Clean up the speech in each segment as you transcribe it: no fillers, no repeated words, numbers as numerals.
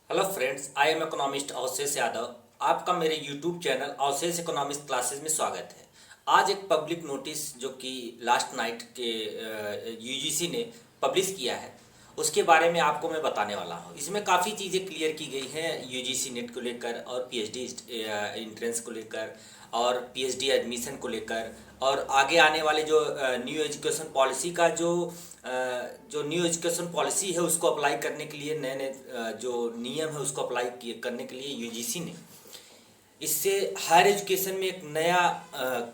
Hello friends, I am economist अवशेष यादव। आपका मेरे यूट्यूब चैनल अवशेष इकोनॉमिक्स क्लासेस में स्वागत है। आज एक पब्लिक नोटिस जो कि लास्ट नाइट के यूजीसी ने पब्लिश किया है, उसके बारे में आपको मैं बताने वाला हूँ। इसमें काफ़ी चीज़ें क्लियर की गई हैं यूजीसी नेट को लेकर और पीएचडी इंट्रेंस को लेकर और पीएचडी एडमिशन को लेकर और आगे आने वाले जो न्यू एजुकेशन पॉलिसी का जो न्यू एजुकेशन पॉलिसी है उसको अप्लाई करने के लिए नए नए जो नियम है उसको अप्लाई करने के लिए यूजीसी ने इससे हायर एजुकेशन में एक नया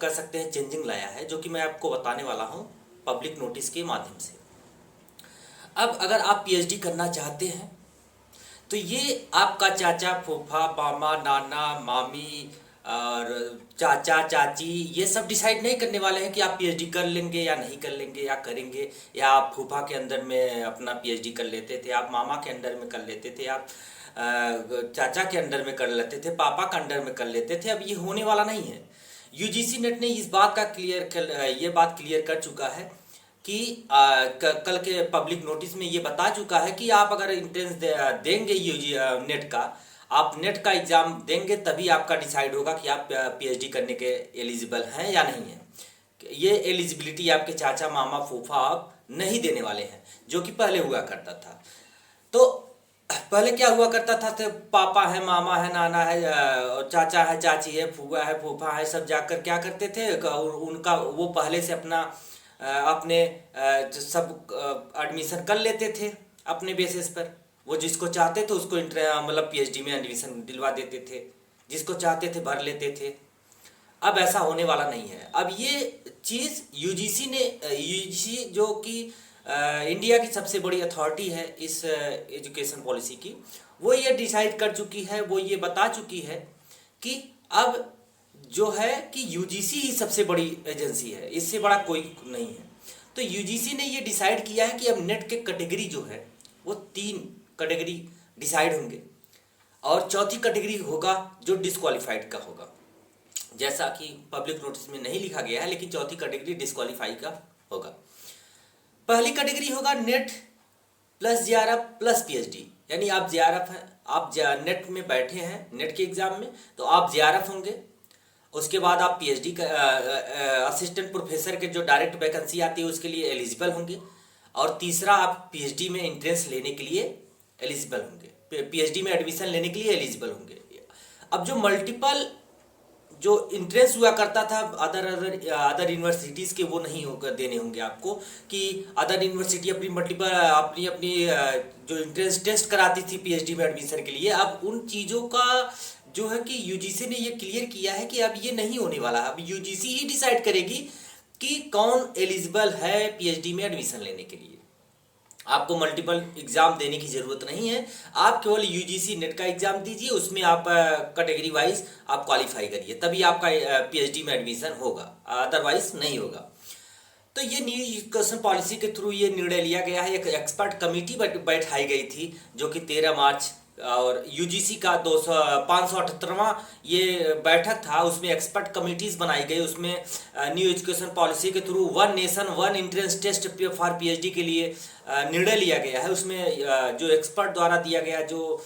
कर सकते हैं चेंजिंग लाया है, जो कि मैं आपको बताने वाला हूँ पब्लिक नोटिस के माध्यम से। अब अगर आप पीएचडी करना चाहते हैं तो ये आपका चाचा, फूफा, मामा, नाना, मामी और चाचा, चाची ये सब डिसाइड नहीं करने वाले हैं कि आप पीएचडी कर लेंगे या नहीं कर लेंगे या करेंगे। या आप फूफा के अंदर में अपना पीएचडी कर लेते थे, आप मामा के अंडर में कर लेते थे, आप चाचा के अंडर में कर लेते थे, पापा के अंडर में कर लेते थे। अब ये होने वाला नहीं है। यूजीसी नेट ने इस बात का ये बात क्लियर कर चुका है कि कल के पब्लिक नोटिस में ये बता चुका है कि आप अगर इंट्रेंस देंगे नेट का, आप नेट का एग्ज़ाम देंगे तभी आपका डिसाइड होगा कि आप पीएचडी करने के एलिजिबल हैं या नहीं हैं। ये एलिजिबिलिटी आपके चाचा, मामा, फूफा आप नहीं देने वाले हैं, जो कि पहले हुआ करता था। तो पहले क्या हुआ करता था, तो पापा है, मामा है, नाना है, चाचा है, चाची है, फूफा है, फूफा है, सब जाकर क्या करते थे, उनका वो पहले से अपने सब एडमिशन कर लेते थे अपने बेसिस पर। वो जिसको चाहते थे उसको मतलब पीएचडी में एडमिशन दिलवा देते थे, जिसको चाहते थे भर लेते थे। अब ऐसा होने वाला नहीं है। अब ये चीज़ यूजीसी जो कि इंडिया की सबसे बड़ी अथॉरिटी है इस एजुकेशन पॉलिसी की, वो ये डिसाइड कर चुकी है, वो ये बता चुकी है कि अब जो है कि यूजीसी ही सबसे बड़ी एजेंसी है, इससे बड़ा कोई नहीं है। तो यूजीसी ने ये डिसाइड किया है कि अब नेट के कैटेगरी जो है वो 3 कैटेगरी डिसाइड होंगे और चौथी कैटेगरी होगा जो डिस्क्वालीफाइड का होगा। जैसा कि पब्लिक नोटिस में नहीं लिखा गया है, लेकिन चौथी कैटेगरी डिस्क्वालीफाई का होगा। पहली कैटेगरी होगा net plus JRF plus PhD, यानी आप जेआरएफ हैं, आप नेट में बैठे हैं नेट के एग्जाम में, तो आप जेआरएफ होंगे। उसके बाद आप पीएचडी का असिस्टेंट प्रोफेसर के जो डायरेक्ट वैकेंसी आती है उसके लिए एलिजिबल होंगे। और तीसरा, आप पीएचडी में एंट्रेंस लेने के लिए एलिजिबल होंगे, पीएचडी में एडमिशन लेने के लिए एलिजिबल होंगे। अब जो मल्टीपल जो इंट्रेंस हुआ करता था अदर यूनिवर्सिटीज़ के, वो नहीं होकर देने होंगे आपको कि अदर यूनिवर्सिटी अपनी जो इंट्रेंस टेस्ट कराती थी पीएचडी में एडमिशन के लिए। अब उन चीज़ों का जो है कि यूजीसी ने ये क्लियर किया है कि अब ये नहीं होने वाला है। अब यूजीसी ही डिसाइड करेगी कि कौन एलिजिबल है पीएचडी में एडमिशन लेने के लिए। आपको मल्टीपल एग्जाम देने की ज़रूरत नहीं है, आप केवल यूजीसी नेट का एग्ज़ाम दीजिए, उसमें आप कैटेगरी वाइज आप क्वालिफाई करिए, तभी आपका पीएचडी में एडमिशन होगा, अदरवाइज नहीं होगा। तो ये न्यू एजुकेशन पॉलिसी के थ्रू ये निर्णय लिया गया है। एक एक्सपर्ट कमेटी बैठाई गई थी जो कि 13 मार्च, और यूजीसी का 578वां ये बैठक था, उसमें एक्सपर्ट कमिटीज़ बनाई गई। उसमें न्यू एजुकेशन पॉलिसी के through 1 nation 1 entrance test for PhD के लिए निर्णय लिया गया है। उसमें जो एक्सपर्ट द्वारा दिया गया जो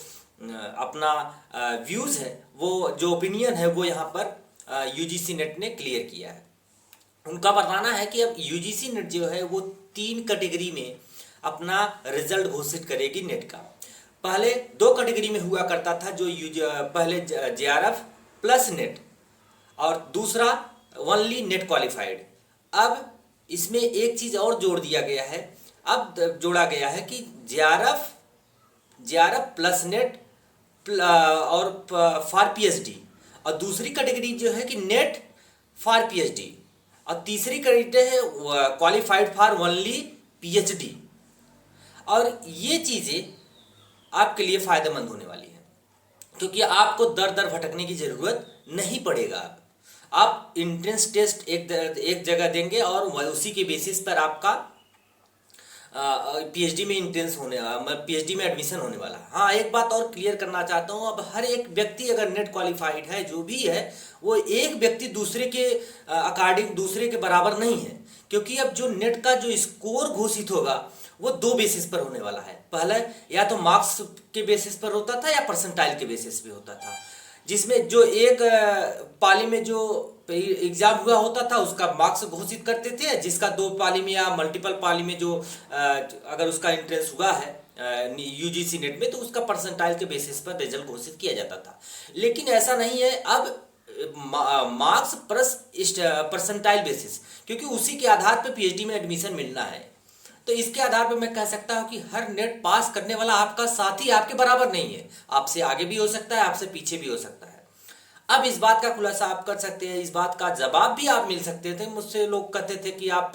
अपना व्यूज़ है, वो जो ओपिनियन है, वो यहाँ पर यूजीसी नेट ने क्लियर किया है। उनका बताना है कि अब यूजीसी नेट जो है वो 3 कैटेगरी में अपना रिजल्ट घोषित करेगी नेट का। पहले 2 कैटेगरी में हुआ करता था, जो पहले जेआरएफ प्लस नेट और दूसरा ओनली नेट क्वालिफाइड। अब इसमें एक चीज़ और जोड़ दिया गया है, अब जोड़ा गया है कि जेआरएफ प्लस नेट और फॉर पीएचडी, और दूसरी कैटेगरी जो है कि नेट फॉर पीएचडी, और तीसरी कैटेगरी है क्वालिफाइड फॉर ओनली पीएचडी। और ये चीज़ें आपके लिए फ़ायदेमंद होने वाली है, क्योंकि आपको दर दर भटकने की ज़रूरत नहीं पड़ेगा। आप एंट्रेंस टेस्ट एक जगह देंगे और उसी के बेसिस पर आपका पीएचडी में पीएचडी में एडमिशन होने वाला है। हाँ, एक बात और क्लियर करना चाहता हूँ, अब हर एक व्यक्ति अगर नेट क्वालिफाइड है जो भी है, वो एक व्यक्ति दूसरे के अकॉर्डिंग दूसरे के बराबर नहीं है, क्योंकि अब जो नेट का जो स्कोर घोषित होगा वो दो बेसिस पर होने वाला है। पहले या तो मार्क्स के बेसिस पर होता था या परसेंटाइल के बेसिस पे होता था, जिसमें जो एक पाली में जो एग्जाम हुआ होता था उसका मार्क्स घोषित करते थे, जिसका दो पाली में या मल्टीपल पाली में जो अगर उसका एंट्रेंस हुआ है यूजीसी नेट में तो उसका परसेंटाइल के बेसिस पर रिजल्ट घोषित किया जाता था। लेकिन ऐसा नहीं है, अब मार्क्स प्लस परसेंटाइल बेसिस, क्योंकि उसी के आधार पर पीएचडी में एडमिशन मिलना है। तो इसके आधार पर मैं कह सकता हूं कि हर नेट पास करने वाला आपका साथी आपके बराबर नहीं है, आपसे आगे भी हो सकता है, आपसे पीछे भी हो सकता है। अब इस बात का खुलासा आप कर सकते हैं, इस बात का जवाब भी आप मिल सकते थे। मुझसे लोग कहते थे कि आप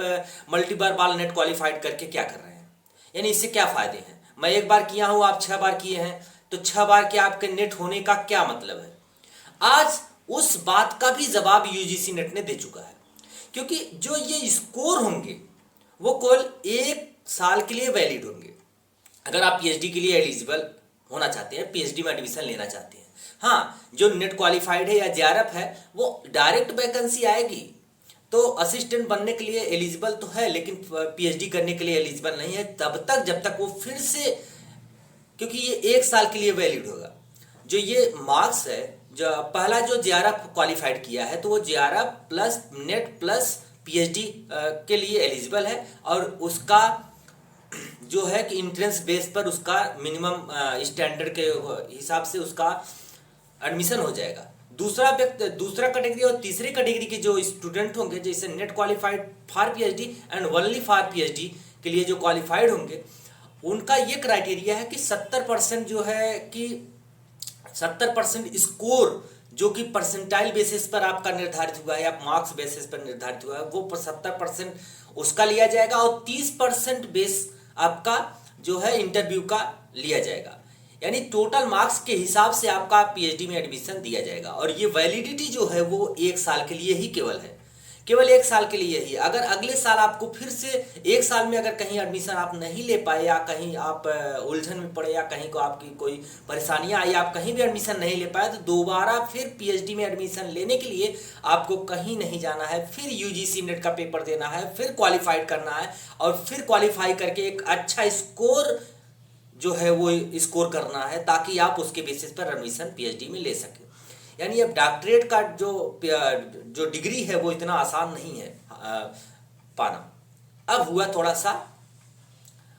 मल्टीपल बार नेट क्वालिफाइड करके क्या कर रहे हैं, यानी इससे क्या फायदे हैं। मैं एक बार किया हूं, आप 6 बार किए हैं, तो 6 बार के आपके नेट होने का क्या मतलब है। आज उस बात का भी जवाब यूजीसी नेट ने दे चुका है, क्योंकि जो ये स्कोर होंगे वो केवल 1 साल के लिए वैलिड होंगे। अगर आप पीएचडी के लिए एलिजिबल होना चाहते हैं, पीएचडी में एडमिशन लेना चाहते हैं, हाँ, जो नेट क्वालिफाइड है या जेआरएफ है वो डायरेक्ट वैकेंसी आएगी, तो असिस्टेंट बनने के लिए एलिजिबल तो है, लेकिन पीएचडी करने के लिए एलिजिबल नहीं है तब तक जब तक वो फिर से, क्योंकि ये 1 साल के लिए वैलिड होगा। जो ये मार्क्स है, जो पहला जो जेआरएफ क्वालिफाइड किया है तो वो JRF plus net plus PhD के लिए एलिजिबल है, और उसका जो है कि इंट्रेंस बेस पर उसका मिनिमम स्टैंडर्ड के हिसाब से उसका एडमिशन हो जाएगा। दूसरा कैटेगरी और तीसरी कैटेगरी के जो स्टूडेंट होंगे, जैसे net qualified for PhD and only for PhD के लिए जो क्वालिफाइड होंगे, उनका ये क्राइटेरिया है कि 70% जो है कि 70% स्कोर जो कि परसेंटाइल बेसिस पर आपका निर्धारित हुआ है या मार्क्स बेसिस पर निर्धारित हुआ है, वो 70% उसका लिया जाएगा, और 30% बेस आपका जो है इंटरव्यू का लिया जाएगा। यानी टोटल मार्क्स के हिसाब से आपका पीएचडी में एडमिशन दिया जाएगा। और ये वैलिडिटी जो है वो 1 साल के लिए ही केवल है, केवल 1 साल के लिए ही। अगर अगले साल आपको फिर से 1 साल में अगर कहीं एडमिशन आप नहीं ले पाए, या कहीं आप उलझन में पड़े, या कहीं को आपकी कोई परेशानियां आई, आप कहीं भी एडमिशन नहीं ले पाए, तो दोबारा फिर पीएचडी में एडमिशन लेने के लिए आपको कहीं नहीं जाना है, फिर यूजीसी नेट का पेपर देना है, फिर क्वालिफाइड करना है, और फिर क्वालिफाई करके एक अच्छा स्कोर जो है वो स्कोर करना है, ताकि आप उसके बेसिस पर एडमिशन पीएचडी में ले सकें। यानी अब डॉक्टरेट का जो डिग्री है वो इतना आसान नहीं है पाना। अब हुआ थोड़ा सा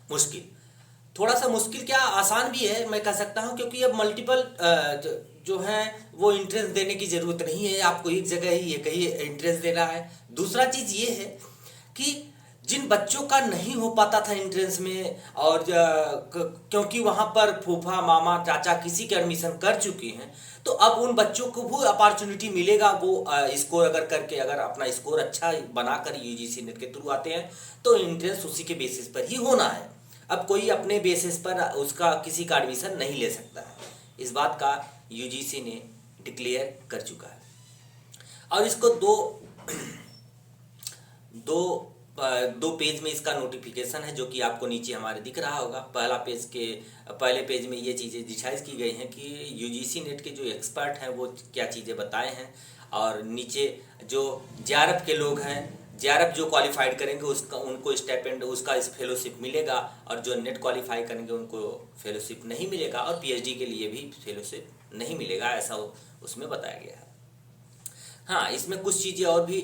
मुश्किल क्या, आसान भी है मैं कह सकता हूं, क्योंकि अब मल्टीपल जो है वो एंट्रेंस देने की जरूरत नहीं है, आपको एक जगह ही एक ही एंट्रेंस देना है। दूसरा चीज ये है कि जिन बच्चों का नहीं हो पाता था एंट्रेंस में, और क्योंकि वहाँ पर फूफा मामा चाचा किसी के एडमिशन कर चुके हैं, तो अब उन बच्चों को वो अपॉर्चुनिटी मिलेगा। वो स्कोर अगर करके, अगर अपना स्कोर अच्छा बनाकर यूजीसी नेट के थ्रू आते हैं, तो एंट्रेंस उसी के बेसिस पर ही होना है। अब कोई अपने बेसिस पर उसका किसी का एडमिशन नहीं ले सकता है, इस बात का यूजीसी ने डिक्लेयर कर चुका है। और इसको दो पेज में इसका नोटिफिकेशन है, जो कि आपको नीचे हमारे दिख रहा होगा। पहले पेज में ये चीज़ें डिसाइड की गई हैं कि यूजीसी नेट के जो एक्सपर्ट हैं वो क्या चीज़ें बताए हैं, और नीचे जो जेआरएफ के लोग हैं, जेआरएफ जो क्वालिफाइड करेंगे उनको स्टाइपेंड, उसका फेलोशिप मिलेगा, और जो नेट क्वालिफाई करेंगे उनको फेलोशिप नहीं मिलेगा, और पीएचडी के लिए भी फेलोशिप नहीं मिलेगा, ऐसा उसमें बताया गया है। हाँ, इसमें कुछ चीज़ें और भी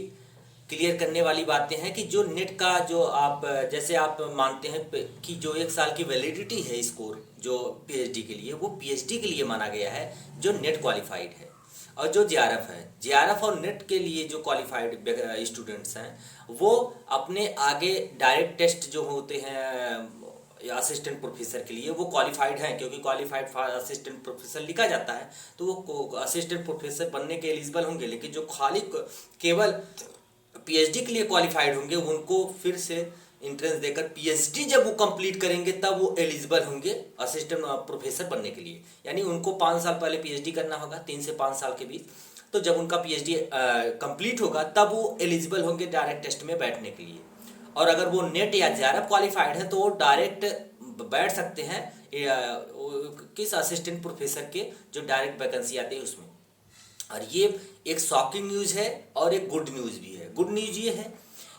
क्लियर करने वाली बातें हैं कि जो नेट का जो आप जैसे आप मानते हैं कि जो 1 साल की वैलिडिटी है स्कोर जो पीएचडी के लिए, वो पीएचडी के लिए माना गया है जो नेट क्वालिफाइड है। और जो जेआरएफ है, जेआरएफ और नेट के लिए जो क्वालिफाइड स्टूडेंट्स हैं वो अपने आगे डायरेक्ट टेस्ट जो होते हैं असिस्टेंट प्रोफेसर के लिए वो क्वालिफाइड हैं, क्योंकि क्वालिफाइड फॉर असिस्टेंट प्रोफेसर लिखा जाता है, तो वो असिस्टेंट प्रोफेसर बनने के एलिजिबल होंगे। लेकिन जो खाली केवल पीएचडी के लिए क्वालिफाइड होंगे, उनको फिर से एंट्रेंस देकर पीएचडी जब वो कंप्लीट करेंगे तब वो एलिजिबल होंगे असिस्टेंट प्रोफेसर बनने के लिए। यानी उनको 5 साल पहले पीएचडी करना होगा, 3 से 5 साल के बीच। तो जब उनका पीएचडी कंप्लीट होगा तब वो एलिजिबल होंगे डायरेक्ट टेस्ट में बैठने के लिए। और अगर वो नेट या जेआरएफ क्वालिफाइड है तो वो डायरेक्ट बैठ सकते हैं किस असिस्टेंट प्रोफेसर के जो डायरेक्ट वैकेंसी आती है उसमें। और ये एक शॉकिंग न्यूज़ है और एक गुड न्यूज़ भी है। गुड न्यूज़ ये है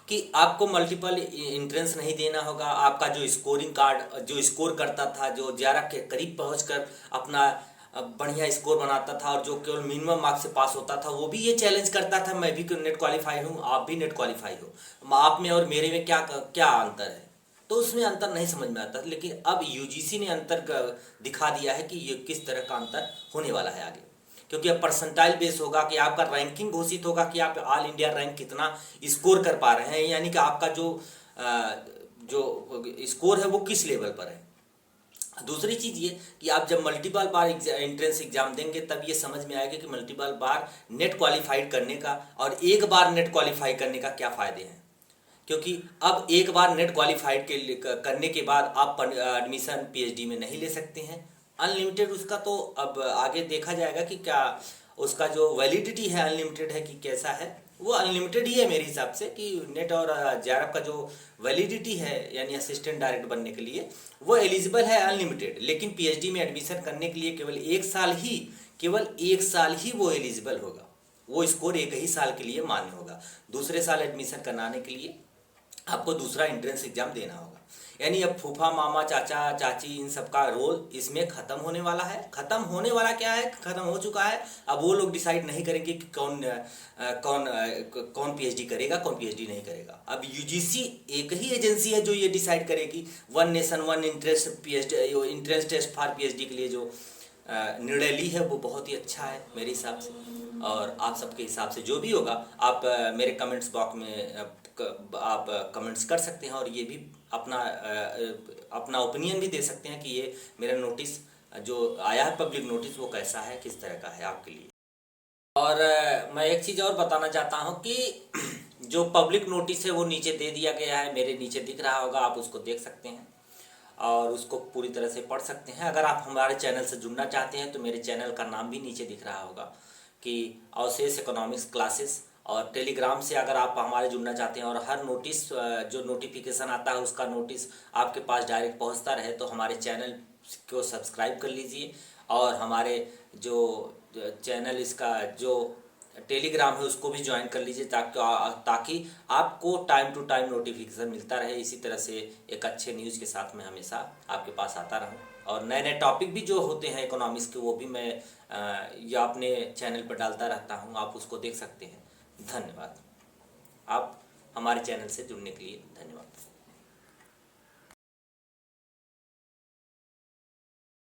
कि आपको मल्टीपल इंट्रेंस नहीं देना होगा। आपका जो स्कोरिंग कार्ड जो स्कोर करता था, जो जेआरएफ के करीब पहुंचकर अपना बढ़िया स्कोर बनाता था और जो केवल मिनिमम मार्क्स से पास होता था, वो भी ये चैलेंज करता था मैं भी नेट क्वालिफाई हूँ, आप भी नेट क्वालिफाई हो, आप में और मेरे में क्या क्या अंतर है। तो उसमें अंतर नहीं समझ में आता, लेकिन अब यूजीसी ने अंतर दिखा दिया है कि ये किस तरह का अंतर होने वाला है आगे। क्योंकि अब परसेंटाइल बेस होगा कि आपका रैंकिंग घोषित होगा कि आप ऑल इंडिया रैंक कितना स्कोर कर पा रहे हैं, यानी कि आपका जो स्कोर है वो किस लेवल पर है। दूसरी चीज़ ये कि आप जब मल्टीपल बार एंट्रेंस एग्जाम देंगे तब ये समझ में आएगा कि मल्टीपल बार नेट क्वालिफाइड करने का और एक बार नेट क्वालिफाई करने का क्या फ़ायदे हैं। क्योंकि अब एक बार नेट क्वालिफाइड करने के बाद आप एडमिशन पीएचडी में नहीं ले सकते हैं अनलिमिटेड उसका। तो अब आगे देखा जाएगा कि क्या उसका जो वैलिडिटी है अनलिमिटेड है कि कैसा है। वो अनलिमिटेड ही है मेरे हिसाब से कि नेट और जेआरएफ का जो वैलिडिटी है यानी असिस्टेंट डायरेक्ट बनने के लिए वो एलिजिबल है अनलिमिटेड। लेकिन पीएचडी में एडमिशन करने के लिए केवल एक साल ही वो एलिजिबल होगा। वो स्कोर एक ही साल के लिए मान्य होगा। दूसरे साल एडमिशन कराने के लिए आपको दूसरा एंट्रेंस एग्जाम देना होगा। यानी अब फूफा मामा चाचा चाची इन सब का रोल इसमें खत्म होने वाला है। खत्म होने वाला क्या है, खत्म हो चुका है। अब वो लोग डिसाइड नहीं करेंगे कि कौन पीएचडी करेगा, कौन पीएचडी नहीं करेगा। अब यूजीसी एक ही एजेंसी है जो ये डिसाइड करेगी। One nation one entrance PhD entrance test for PhD के लिए जो निर्णय ली है वो बहुत ही अच्छा है मेरे हिसाब से। और आप सबके हिसाब से जो भी होगा आप मेरे कमेंट्स बॉक्स में आप कमेंट्स कर सकते हैं और ये भी अपना ओपिनियन भी दे सकते हैं कि ये मेरा नोटिस जो आया है पब्लिक नोटिस वो कैसा है, किस तरह का है आपके लिए। और मैं एक चीज़ और बताना चाहता हूँ कि जो पब्लिक नोटिस है वो नीचे दे दिया गया है, मेरे नीचे दिख रहा होगा, आप उसको देख सकते हैं और उसको पूरी तरह से पढ़ सकते हैं। अगर आप हमारे चैनल से जुड़ना चाहते हैं तो मेरे चैनल का नाम भी नीचे दिख रहा होगा कि अवशेष इकोनॉमिक्स क्लासेस। और टेलीग्राम से अगर आप हमारे जुड़ना चाहते हैं और हर नोटिस जो नोटिफिकेशन आता है उसका नोटिस आपके पास डायरेक्ट पहुंचता रहे तो हमारे चैनल को सब्सक्राइब कर लीजिए। और हमारे जो चैनल इसका जो टेलीग्राम है उसको भी ज्वाइन कर लीजिए ताकि आपको टाइम टू टाइम नोटिफिकेशन मिलता रहे। इसी तरह से एक अच्छे न्यूज़ के साथ मैं हमेशा आपके पास आता रहूं और नए नए टॉपिक भी जो होते हैं इकोनॉमिक्स के वो भी मैं या अपने चैनल पर डालता रहता हूं, आप उसको देख सकते हैं। धन्यवाद। आप हमारे चैनल से जुड़ने के लिए धन्यवाद।